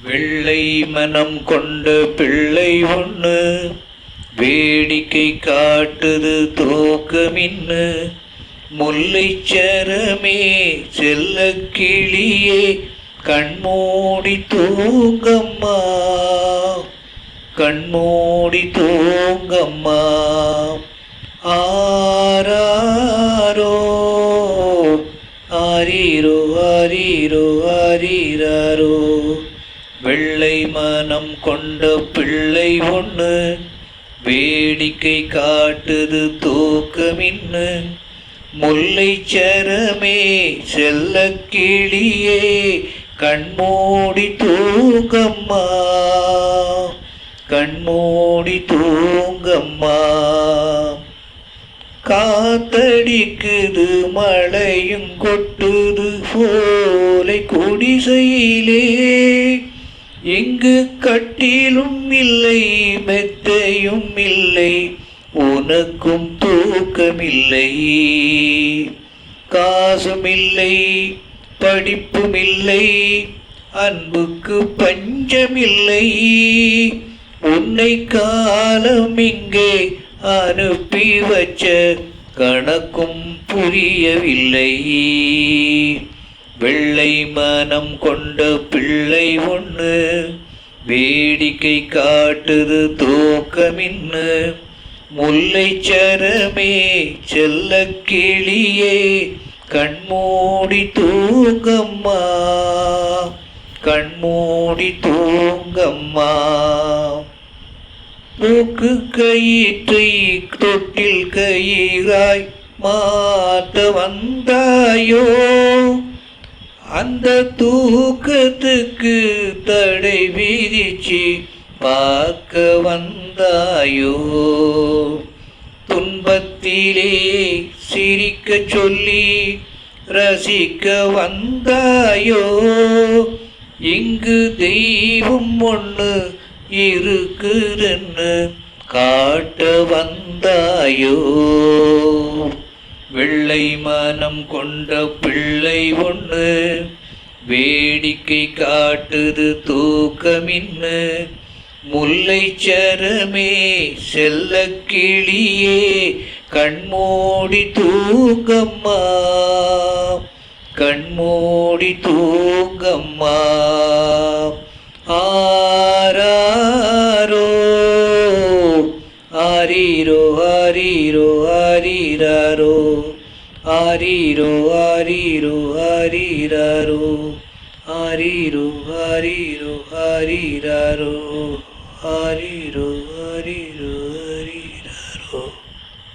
வெள்ளை மனம் கொண்ட பிள்ளை ஒண்ணு வேடிக்கை காட்டுது தூக்கமின்னு. முல்லைச்சரமே செல்ல கிளியே கண்மூடி தூங்கம்மா, கண்மூடி தூங்கம்மா. ஆராரோ ஆரீரோ ஆரீரோ ஆரீராரோ. வெள்ளை மனம் கொண்ட பிள்ளை ஒண்ணு வேடிக்கை காட்டுது தூக்கமின்னு. முல்லைச்சரமே செல்ல கிளியே கண்மூடி தூங்கம்மா, கண்மூடி தூங்கம்மா. காத்தடிக்குது மழையும் கொட்டுது போலை குடிசையிலே. இங்கு கட்டிலும் இல்லை மெத்தையும் இல்லை, உனக்கும் தூக்கமில்லை. காசுமில்லை படிப்புமில்லை, அன்புக்கு பஞ்சமில்லை. உன்னை காலம் இங்கே அனுப்பி வச்ச கணக்கும் புரியவில்லை. வெள்ளை மனம் கொண்ட பிள்ளை ஒண்ணு வேடிக்கை காட்டுது தூக்கமின்னு. முல்லைச்சரமே செல்ல கிளியே கண்மூடி தூங்கம்மா, கண்மூடி தூங்கம்மா. மூக்கு கயிற்றை தொட்டில் கயிறாய் மாத்த வந்தாயோ, அந்த தூக்கத்துக்கு தடை விதிச்சு பார்க்க வந்தாயோ. துன்பத்திலே சிரிக்க சொல்லி ரசிக்க வந்தாயோ. இங்கு தெய்வம் ஒண்ணு இருக்குதுன்னு காட்ட வந்தாயோ. வெள்ளை மனம் கொண்ட பிள்ளை ஒண்ணு வேடிக்கை காட்டுது தூக்கமின்னு. முல்லைச்சரமே செல்ல கிளியே கண்மூடி தூங்கம்மா, கண்மூடி தூங்கம்மா. ஆராரோ ஆரீரோ ஆரீரோ ஆரீராரோ. ஆரீரோ ஆரீரோ ஆரீராரோ. ஆரீரோ ஆரீரோ ஆரீராரோ. ஆரீரோ ஆரீரோ.